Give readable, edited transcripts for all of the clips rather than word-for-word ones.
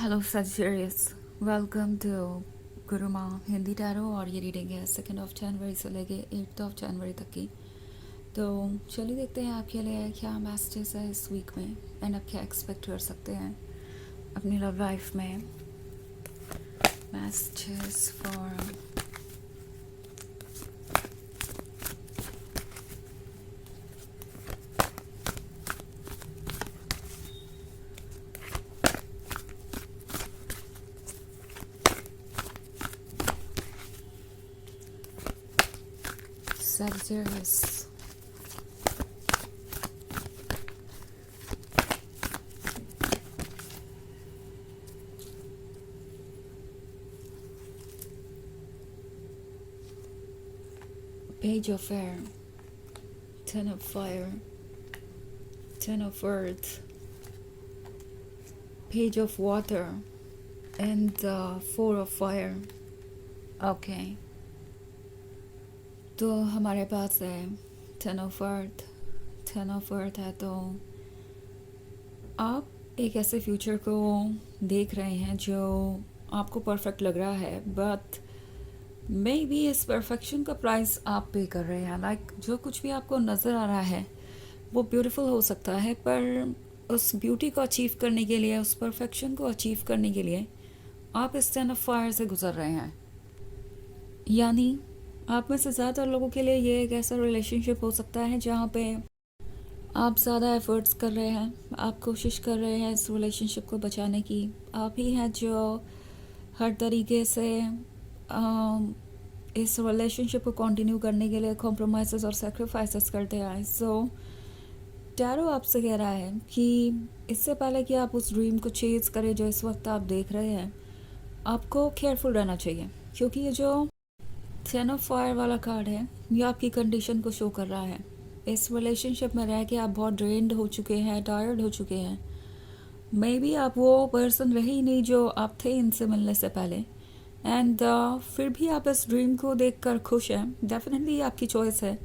Hello Sagittarius, welcome to गुरु माँ Hindi tarot. और ये रीडिंग है 2 जनवरी से लेके 8 जनवरी तक की। तो चलिए देखते हैं आपके लिए क्या मैसेजेस है इस वीक में एंड आप क्या एक्सपेक्ट कर सकते हैं अपनी लव लाइफ में। Messages for Sagittarius. Page of Air, Ten of Fire, Ten of Earth, Page of Water, and 4 of Fire. Okay. तो हमारे पास है टेन ऑफ अर्थ है। तो आप एक ऐसे फ्यूचर को देख रहे हैं जो आपको परफेक्ट लग रहा है, बट मे बी इस परफेक्शन का प्राइस आप पे कर रहे हैं। लाइक जो कुछ भी आपको नज़र आ रहा है वो ब्यूटीफुल हो सकता है, पर उस ब्यूटी को अचीव करने के लिए, उस परफेक्शन को अचीव करने के लिए आप इस टेन ऑफ फायर से गुजर रहे हैं। यानी आप में से ज़्यादातर लोगों के लिए ये एक ऐसा रिलेशनशिप हो सकता है जहाँ पे आप ज़्यादा एफर्ट्स कर रहे हैं, आप कोशिश कर रहे हैं इस रिलेशनशिप को बचाने की। आप ही हैं जो हर तरीके से इस रिलेशनशिप को कंटिन्यू करने के लिए कॉम्प्रोमाइज़ और सेक्रीफाइसेस करते आए। सो टैरो आपसे कह रहा है कि इससे पहले कि आप उस ड्रीम को चेज़ करें जो इस वक्त आप देख रहे हैं, आपको केयरफुल रहना चाहिए, क्योंकि ये जो टेन ऑफ फायर वाला कार्ड है ये आपकी कंडीशन को शो कर रहा है। इस रिलेशनशिप में रह के आप बहुत ड्रेन्ड हो चुके हैं, टायर्ड हो चुके हैं। मे बी आप वो पर्सन रहे ही नहीं जो आप थे इनसे मिलने से पहले, एंड फिर भी आप इस ड्रीम को देखकर खुश हैं। डेफिनेटली आपकी चॉइस है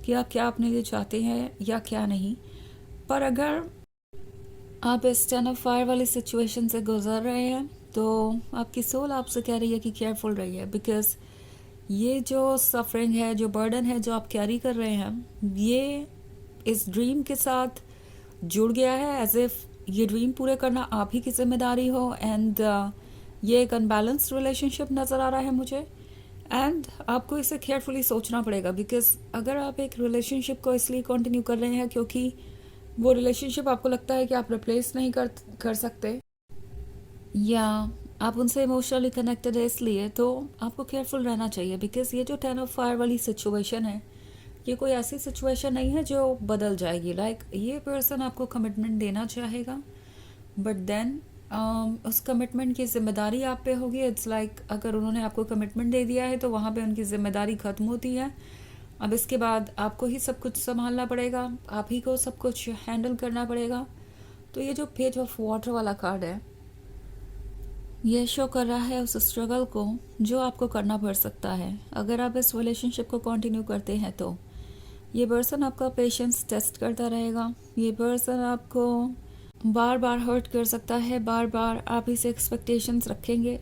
कि आप क्या अपने लिए चाहते हैं या क्या नहीं। पर अगर आप इस टेन ऑफ फायर वाली सिचुएशन से गुजर रहे हैं तो आपकी सोल आपसे कह रही है कि केयरफुल रहिए, बिकॉज ये जो सफरिंग है, जो बर्डन है जो आप कैरी कर रहे हैं, ये इस ड्रीम के साथ जुड़ गया है एज इफ ये ड्रीम पूरे करना आप ही की जिम्मेदारी हो। एंड ये एक अनबैलेंस्ड रिलेशनशिप नज़र आ रहा है मुझे, एंड आपको इसे केयरफुली सोचना पड़ेगा। बिकॉज अगर आप एक रिलेशनशिप को इसलिए कंटिन्यू कर रहे हैं क्योंकि वो रिलेशनशिप आपको लगता है कि आप रिप्लेस नहीं कर सकते, या आप उनसे इमोशनली कनेक्टेड है इसलिए, तो आपको केयरफुल रहना चाहिए। बिकॉज ये जो टेन ऑफ फायर वाली सिचुएशन है ये कोई ऐसी सिचुएशन नहीं है जो बदल जाएगी। लाइक ये पर्सन आपको कमिटमेंट देना चाहेगा, बट देन उस कमिटमेंट की जिम्मेदारी आप पे होगी। इट्स लाइक अगर उन्होंने आपको कमिटमेंट दे दिया है तो वहाँ पे उनकी जिम्मेदारी ख़त्म होती है। अब इसके बाद आपको ही सब कुछ संभालना पड़ेगा, आप ही को सब कुछ हैंडल करना पड़ेगा। तो ये जो पेज ऑफ वाटर वाला कार्ड है ये शो कर रहा है उस स्ट्रगल को जो आपको करना पड़ सकता है अगर आप इस रिलेशनशिप को कंटिन्यू करते हैं। तो ये पर्सन आपका पेशेंस टेस्ट करता रहेगा, ये पर्सन आपको बार बार हर्ट कर सकता है, बार बार आप इसे एक्सपेक्टेशंस रखेंगे।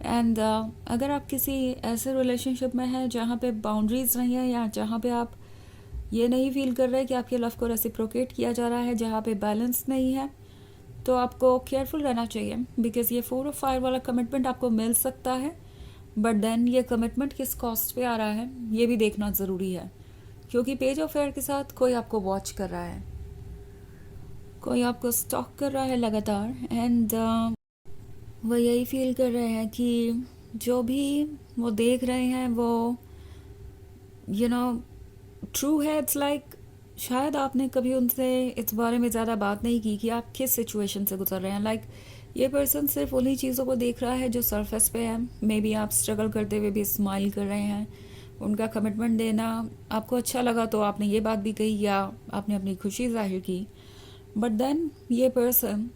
एंड अगर आप किसी ऐसे रिलेशनशिप में हैं जहाँ पे बाउंड्रीज नहीं है, या जहाँ पे आप ये नहीं फील कर रहे कि आपके लव को रेसिप्रोकेट किया जा रहा है, जहाँ पे बैलेंस नहीं है, तो आपको केयरफुल रहना चाहिए। बिकॉज ये 4 ऑफ फायर वाला कमिटमेंट आपको मिल सकता है, बट देन ये कमिटमेंट किस कॉस्ट पे आ रहा है ये भी देखना ज़रूरी है, क्योंकि पेज ऑफ एयर के साथ कोई आपको वॉच कर रहा है, कोई आपको स्टॉक कर रहा है लगातार। एंड वो यही फील कर रहे हैं कि जो भी वो देख रहे हैं वो यू नो ट्रू है। इट्स लाइक शायद आपने कभी उनसे इस बारे में ज़्यादा बात नहीं की कि आप किस सिचुएशन से गुजर रहे हैं। लाइक ये पर्सन सिर्फ उन्हीं चीज़ों को देख रहा है जो सरफेस पे है। मे बी आप स्ट्रगल करते हुए भी स्माइल कर रहे हैं, उनका कमिटमेंट देना आपको अच्छा लगा तो आपने ये बात भी कही या आपने अपनी खुशी जाहिर की, बट देन ये पर्सन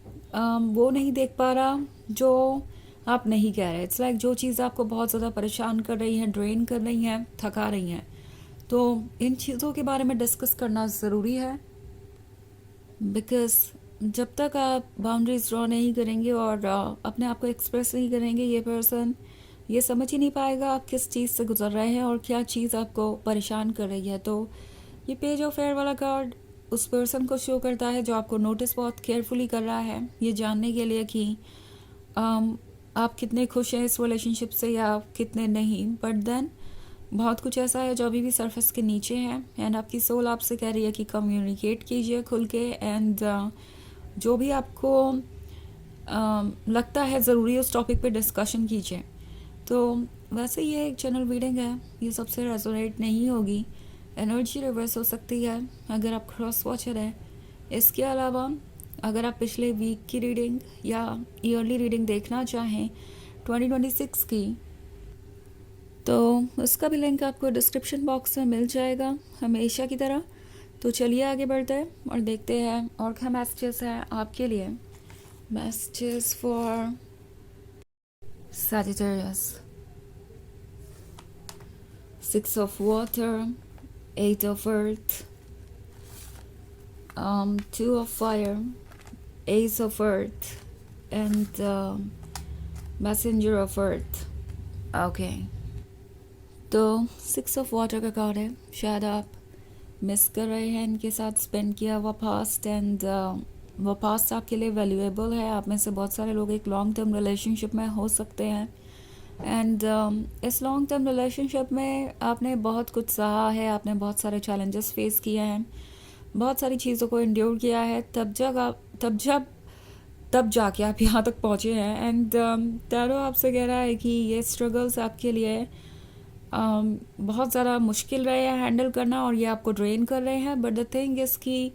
वो नहीं देख पा रहा जो आप नहीं कह रहे। इट्स लाइक जो चीज़ आपको बहुत ज़्यादा परेशान कर रही है, ड्रेन कर रही हैं, थका रही हैं, तो इन चीज़ों के बारे में डिस्कस करना ज़रूरी है। बिकॉज जब तक आप बाउंड्रीज ड्रॉ नहीं करेंगे और अपने आप को एक्सप्रेस नहीं करेंगे, ये पर्सन ये समझ ही नहीं पाएगा आप किस चीज़ से गुजर रहे हैं और क्या चीज़ आपको परेशान कर रही है। तो ये पेज ऑफ एयर वाला कार्ड उस पर्सन को शो करता है जो आपको नोटिस बहुत केयरफुली कर रहा है, ये जानने के लिए कि आप कितने खुश हैं इस रिलेशनशिप से या कितने नहीं। बट देन बहुत कुछ ऐसा है जो अभी भी सरफेस के नीचे है, एंड आपकी सोल आपसे कह रही है कि कम्युनिकेट कीजिए खुल के, एंड जो भी आपको लगता है ज़रूरी उस टॉपिक पे डिस्कशन कीजिए। तो वैसे ये एक जनरल रीडिंग है, ये सबसे रेजोनेट नहीं होगी, एनर्जी रिवर्स हो सकती है अगर आप क्रॉस वॉचर है। इसके अलावा अगर आप पिछले वीक की रीडिंग या ईयरली रीडिंग देखना चाहें 2026 की, तो उसका भी लिंक आपको डिस्क्रिप्शन बॉक्स में मिल जाएगा हमेशा की तरह। तो चलिए आगे बढ़ते हैं और देखते हैं और क्या मैसेजेस हैं आपके लिए। Messages for Sagittarius, 6 of water, 8 of earth, 2 of fire, ace of earth, and messenger of earth. Okay, तो 6 of water का कार्ड है। शायद आप मिस कर रहे हैं इनके साथ स्पेंड किया हुआ पास्ट, एंड वो पास्ट आपके लिए वैल्यूएबल है। आप में से बहुत सारे लोग एक लॉन्ग टर्म रिलेशनशिप में हो सकते हैं, एंड इस लॉन्ग टर्म रिलेशनशिप में आपने बहुत कुछ सहा है, आपने बहुत सारे चैलेंजेस फेस किए हैं, बहुत सारी चीज़ों को इंड्योर किया है, तब जाके आप यहाँ तक पहुँचे हैं। एंड टैरो आपसे कह रहा है कि ये स्ट्रगल्स आपके लिए बहुत ज़्यादा मुश्किल रहे हैं हैंडल करना, और ये आपको ड्रेन कर रहे हैं। बट द थिंग इज़ कि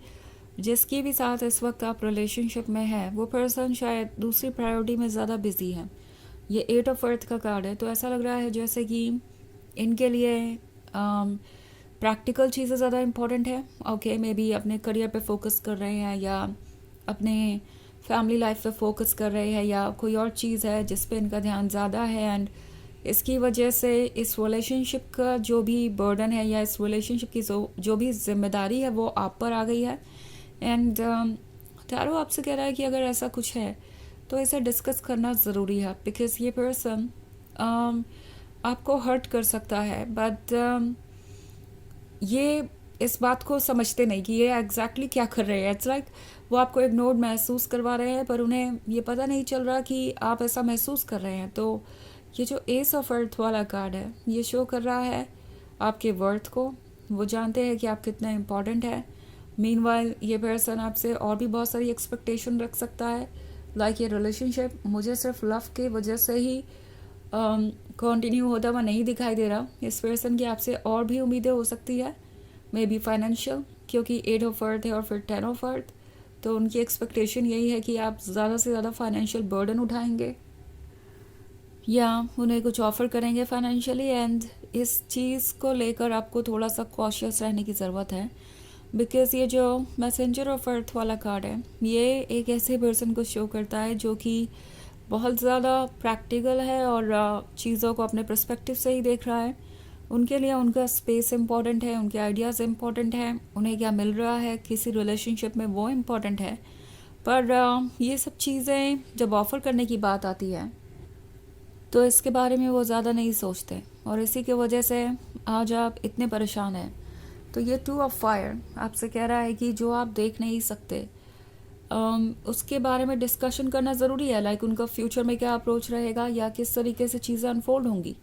जिसके भी साथ इस वक्त आप रिलेशनशिप में है, वो पर्सन शायद दूसरी प्रायोरिटी में ज़्यादा बिजी है। ये 8 ऑफ अर्थ का कार्ड है, तो ऐसा लग रहा है जैसे कि इनके लिए प्रैक्टिकल चीज़ें ज़्यादा इम्पोर्टेंट है। ओके, मे बी अपने करियर पे फोकस कर रहे हैं, या अपने फैमिली लाइफ पे फोकस कर रहे हैं, या कोई और चीज़ है जिस पे इनका ध्यान ज़्यादा है, एंड इसकी वजह से इस रिलेशनशिप का जो भी बर्डन है या इस रिलेशनशिप की जो भी जिम्मेदारी है वो आप पर आ गई है। एंड टैरो आपसे कह रहा है कि अगर ऐसा कुछ है तो इसे डिस्कस करना ज़रूरी है, बिकॉज ये पर्सन आपको हर्ट कर सकता है, बट ये इस बात को समझते नहीं कि ये एग्जैक्टली क्या कर रहे हैं। इट्स लाइक वो आपको इग्नोर्ड महसूस करवा रहे हैं, पर उन्हें ये पता नहीं चल रहा कि आप ऐसा महसूस कर रहे हैं। तो ये जो एस ऑफ अर्थ वाला कार्ड है, ये शो कर रहा है आपके वर्थ को। वो जानते हैं कि आप कितने इम्पॉर्टेंट है। मीनवाइल ये पर्सन आपसे और भी बहुत सारी एक्सपेक्टेशन रख सकता है, लाइक ये रिलेशनशिप मुझे सिर्फ लव के वजह से ही कंटिन्यू होता हुआ नहीं दिखाई दे रहा। इस पर्सन की आपसे और भी उम्मीदें हो सकती है, मे बी फाइनेंशियल, क्योंकि 8 ऑफ अर्थ है और फिर 10 ऑफ अर्थ। तो उनकी एक्सपेक्टेशन यही है कि आप ज़्यादा से ज़्यादा फाइनेंशियल बर्डन उठाएंगे या उन्हें कुछ ऑफ़र करेंगे फाइनेंशियली, एंड इस चीज़ को लेकर आपको थोड़ा सा कॉशियस रहने की ज़रूरत है, बिकॉज़ ये जो मैसेंजर ऑफ अर्थ वाला कार्ड है, ये एक ऐसे पर्सन को शो करता है जो कि बहुत ज़्यादा प्रैक्टिकल है और चीज़ों को अपने पर्सपेक्टिव से ही देख रहा है। उनके लिए उनका स्पेस इम्पॉर्टेंट है, उनके आइडियाज़ इम्पॉर्टेंट हैं, उन्हें क्या मिल रहा है किसी रिलेशनशिप में वो इम्पॉर्टेंट है। पर ये सब चीज़ें जब ऑफ़र करने की बात आती है तो इसके बारे में वो ज़्यादा नहीं सोचते, और इसी की वजह से आज आप इतने परेशान हैं। तो ये 2 ऑफ फायर आपसे कह रहा है कि जो आप देख नहीं सकते उसके बारे में डिस्कशन करना ज़रूरी है, लाइक उनका फ्यूचर में क्या अप्रोच रहेगा या किस तरीके से चीज़ें अनफोल्ड होंगी।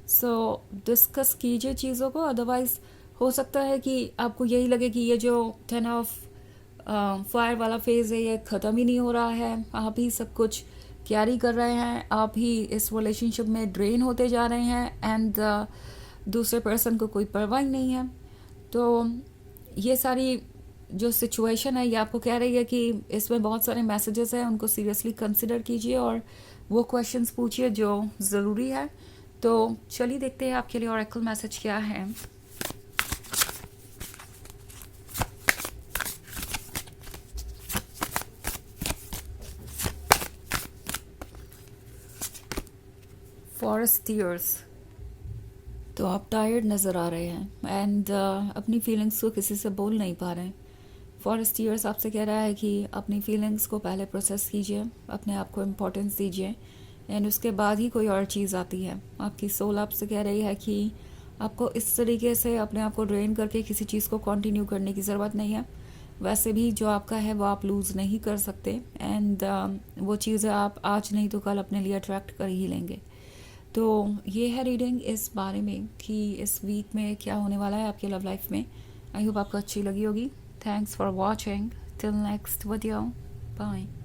सो डिस्कस कीजिए चीज़ों को, अदरवाइज़ हो सकता है कि आपको यही लगे कि ये जो 10 ऑफ फायर वाला फेज़ है ये ख़त्म ही नहीं हो रहा है, आप ही सब कुछ कैरी कर रहे हैं, आप ही इस रिलेशनशिप में ड्रेन होते जा रहे हैं, एंड दूसरे पर्सन को कोई परवाह ही नहीं है। तो ये सारी जो सिचुएशन है ये आपको कह रही है कि इसमें बहुत सारे मैसेजेस हैं, उनको सीरियसली कंसिडर कीजिए और वो क्वेश्चंस पूछिए जो ज़रूरी है। तो चलिए देखते हैं आपके लिए ऑरेकल मैसेज क्या है। फॉरेस्टियर्स, तो आप टायर्ड नज़र आ रहे हैं, एंड अपनी फीलिंग्स को किसी से बोल नहीं पा रहे हैं। फॉरेस्टियर्स आपसे कह रहा है कि अपनी फीलिंग्स को पहले प्रोसेस कीजिए, अपने आप को इम्पोर्टेंस दीजिए, एंड उसके बाद ही कोई और चीज़ आती है। आपकी सोल आपसे कह रही है कि आपको इस तरीके से अपने आप को ड्रेन करके किसी चीज़ को कंटिन्यू करने की ज़रूरत नहीं है। वैसे भी जो आपका है वो आप लूज़ नहीं कर सकते, एंड वो चीज़ें आप आज नहीं तो कल अपने लिए अट्रैक्ट कर ही लेंगे। तो ये है रीडिंग इस बारे में कि इस वीक में क्या होने वाला है आपके लव लाइफ में। आई होप आपको अच्छी लगी होगी। Thanks for watching. Till next video, bye.